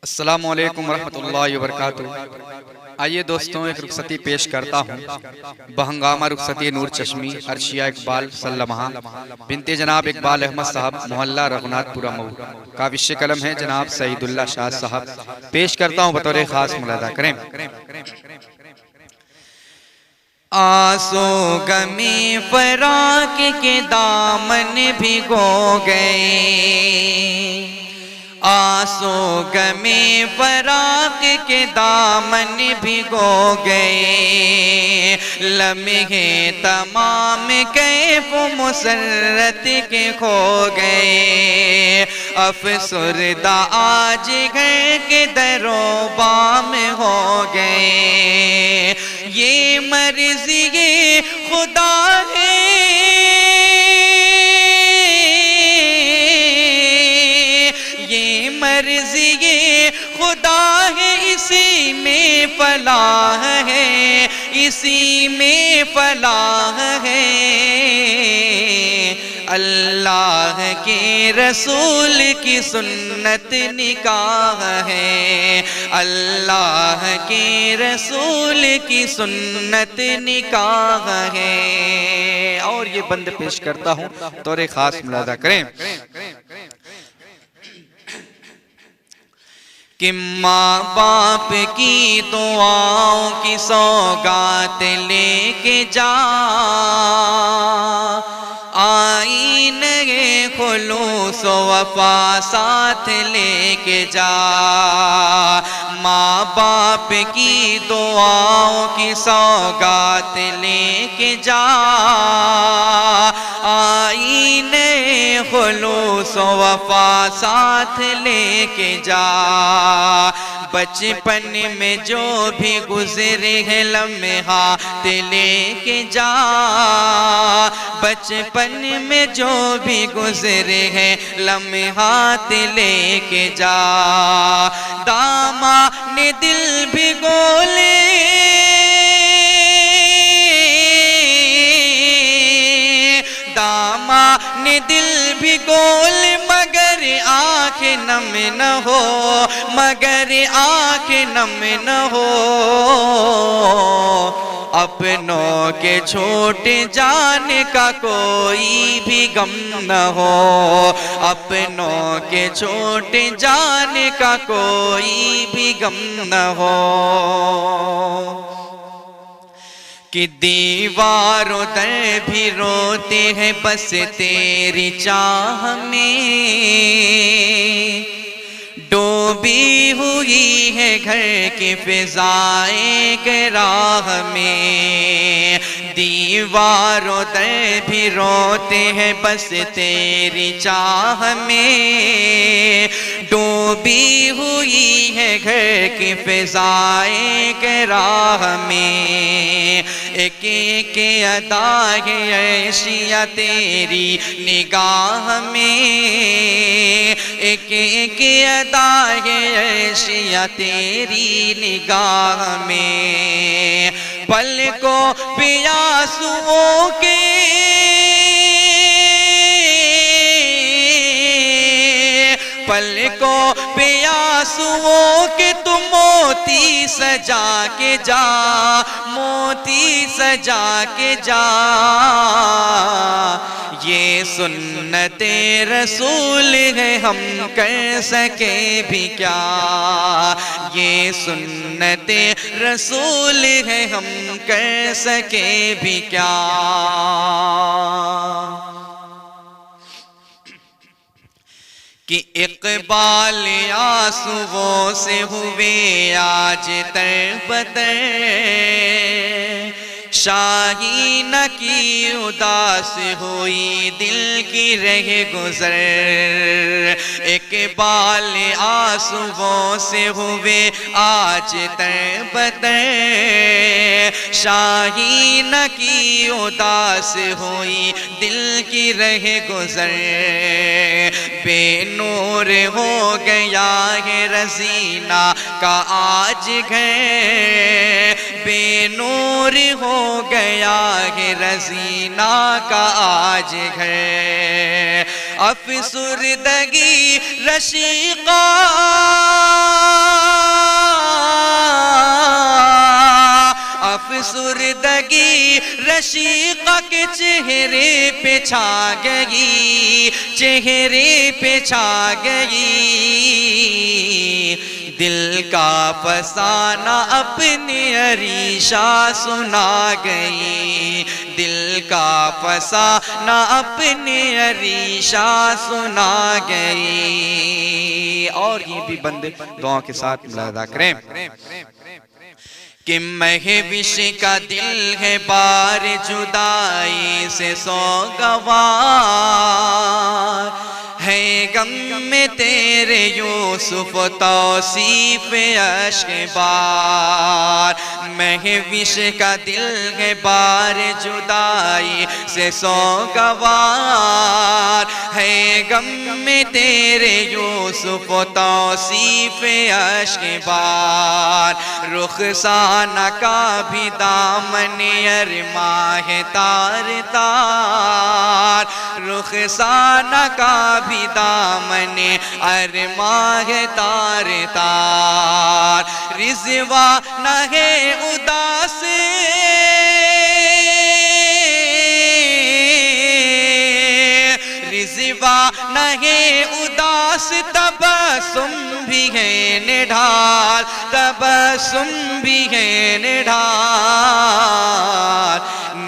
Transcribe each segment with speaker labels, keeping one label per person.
Speaker 1: السلام علیکم ورحمۃ اللہ وبرکاتہ۔ آئیے دوستوں ایک رخصتی پیش کرتا ہوں۔ بہنگامہ رخصتی نور چشمی عرشیہ اقبال سلمہ بنت جناب اقبال احمد صاحب محلہ رغنات پورہ مئو۔ کاوش قلم ہے جناب سعید اللہ شاہ صاحب۔ پیش کرتا ہوں بطور خاص ملاحظہ کریں۔
Speaker 2: آنسو غمی فراق کے دامن بھگو گئے، آنسو غمی فراق کے دامن بھگو گئے، لمحے تمام کیف و مسرت کے کھو گئے، افسردہ آج گھر کے در و بام ہو گئے، یہ مرضی خدا ہے، یہ مرضی خدا ہے، اسی میں فلاح ہے، اسی میں فلاح ہے، اللہ کے رسول کی سنت نکاح ہے، اللہ کے رسول کی سنت نکاح ہے۔
Speaker 1: اور یہ بند پیش کرتا ہوں بطور خاص ملاحظہ کریں۔
Speaker 2: کہ ماں باپ کی دعاؤں کی سوگات لے کے جا، آئینہ خلوص و وفا ساتھ لے کے جا، ماں باپ کی دعاؤں کی سوگات لے کے جا، آئینہ خلوص و وفا ساتھ لے کے جا، بچپن میں جو بھی گزرے ہیں لمحات لے کے جا، بچپن میں جو بھی گزرے ہیں لمحات لے کے جا، دامان دل بھگو لے، دامان دل بھگو لے، مگر آنکھ نم نہ ہو، مگر آنکھ نم نہ ہو، اپنوں کے چھوٹ جانے کا کوئی بھی غم نہ ہو، اپنوں کے چھوٹ جانے کا کوئی بھی غم نہ ہو، کہ دیوار و در بھی روتے ہیں بس تیری چاہ میں، ڈوبی ہوئی ہے گھر کی فضائیں کے راہ میں، دیوار و در بھی روتے ہیں بس تیری چاہ میں، ڈوبی ہوئی ہے گھر کی فضائیں کے راہ میں، ایک ایک ادا ہے عشیہ تیری نگاہ میں، ایک ایک ادا ہے عشیہ تیری نگاہ میں، پلکوں پہ آنسوؤں کے، پلکوں پہ آنسوؤں کے تو موتی سجا کے جا، موتی سجا کے جا، یہ سنت رسول ہے ہم کر سکے بھی کیا، یہ سنت رسول ہے ہم کر سکے بھی کیا، کہ اقبال آنسوؤں سے ہوئے آج تر بدر، شاہین کی اداس ہوئی دل کی رہ گزر، اقبال آنسوؤں سے ہوئے آج تر بدر، شاہین کی اداس ہوئی دل کی رہ گزر، بے نور ہو گیا ہے رزینہ کا آج گھر، بے نور ہو گیا ہے رزینہ کا آج گھر، افسردگی رشیقہ افسردگی رشیقہ کے چہرے پہ چھا گئی، چہرے پہ چھا گئی، دل کا فسانہ اپنے عریشہ سنا گئی، دل کا فسانہ اپنے عریشہ سنا گئی۔ اور یہ بھی بندے دعا کے ساتھ ملاحظہ کریں کہ مہوش کا دل ہے بار جدائی سے سوگوار، ہے غم میں تیرے یوسف توصیف اشک بار، مہوش کا دل ہے بار جدائی سے سوگوار، ہے غم میں تیرے یوسف توصیف اشک بار، رخسانہ کا بھی دامن ارماں ہے تار تار، رخسانہ کا بھی دامن ارماں ہے تار تار، رضوانہ ہے اداس رضوانہ ہے اداس، تبسم بھی ہے نڈھال، تبسم بھی ہے نڈھال،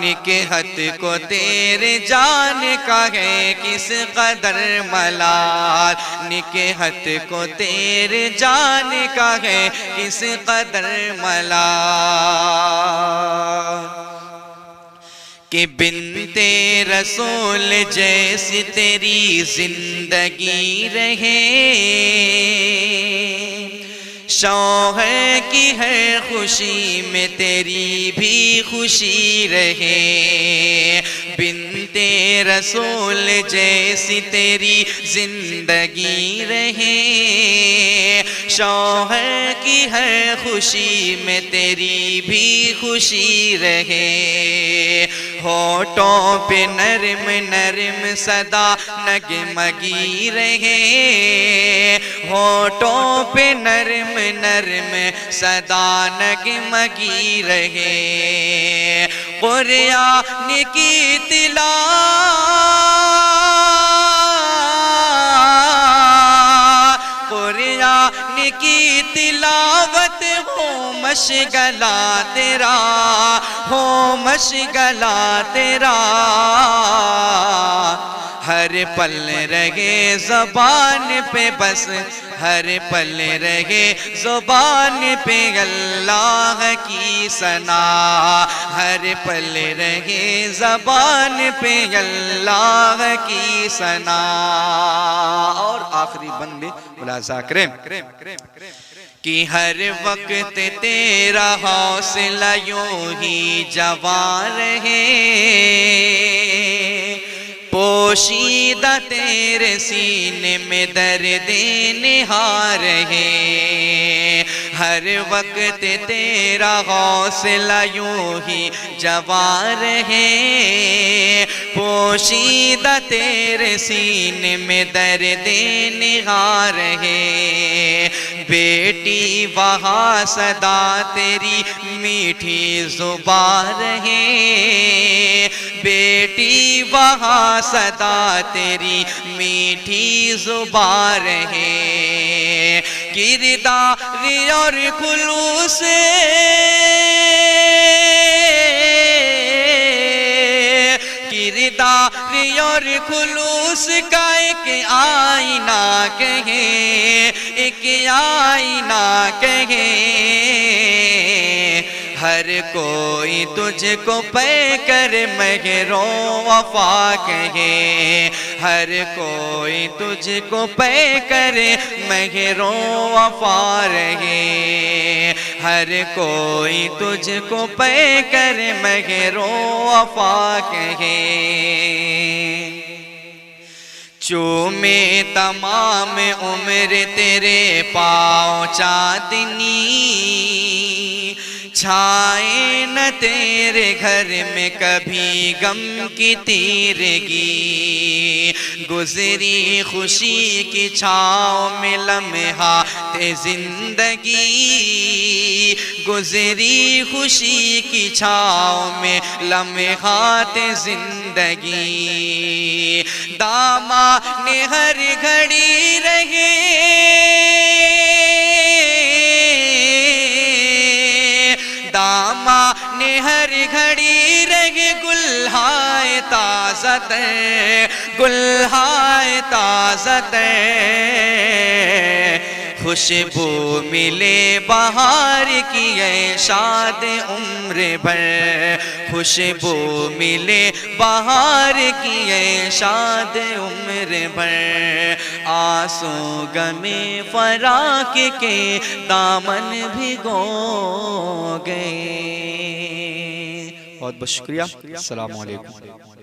Speaker 2: نکہت کو تیرے جان کا ہے کس قدر ملال، نکہت کو تیرے جان کا ہے کس قدر ملال، کہ بنت رسول جیسی تیری زندگی رہے، شوہر کی ہر خوشی میں تیری بھی خوشی رہے، بنت رسول جیسی تیری زندگی رہے، شوہر کی ہر خوشی میں تیری بھی خوشی رہے، ہونٹوں پہ نرم نرم صدا نغمگی رہے، ہونٹوں پہ نرم نرم صدا نغمگی رہے، قرآن کی قرآن کی تلاوت ہو مشغلہ تیرا، ہو مشغلہ تیرا، ہر پل رہے زبان پہ بس، ہر پل رہے زبان پہ اللہ کی ثنا، ہر پل رہے زبان پہ اللہ کی ثنا۔ اور آخری بندے ملاحظہ کریں کہ ہر وقت تیرا حوصلہ یوں ہی جوان رہے، پوشیدہ تیرے سینے میں درد نہا رہے، ہر وقت تیرا حوصلہ یوں ہی جوان رہے، پوشیدہ تیرے سینے میں درد نہا رہے، بیٹی وہاں صدا تیری میٹھی زبان رہے، بیٹی وہاں صدا تیری میٹھی زبان رہے، کردار اور خلوص کردار اور خلوص کا ایک آئینہ کہیں، ایک آئینہ کہیں، ہر کوئی تجھ کو پے کر مہر و وفا کہے، ہر کوئی تجھ کو پے کر مہر و وفا رہے، ہر کوئی تجھ کو پے کر مہر و وفا کہے، چومے تمام عمر تیرے پاؤں چاندنی، چھائے نہ تیرے گھر میں کبھی غم کی تیرگی، گزری خوشی کی چھاؤں میں لمحات زندگی، گزری خوشی کی چھاؤں میں لمحات زندگی، دامان ہر گھڑی رہے دامان ہر گھڑی رہے، گلہائے تازہ تر، گلہائے تازہ تر، خوشبو ملے بہار کی اے شاد عمر بھر، خوشبو ملے بہار کی اے شاد عمر بھر، آنسو غمِ فراق کے دامن بھگو گئے۔
Speaker 1: بہت بہت شکریہ، السلام علیکم۔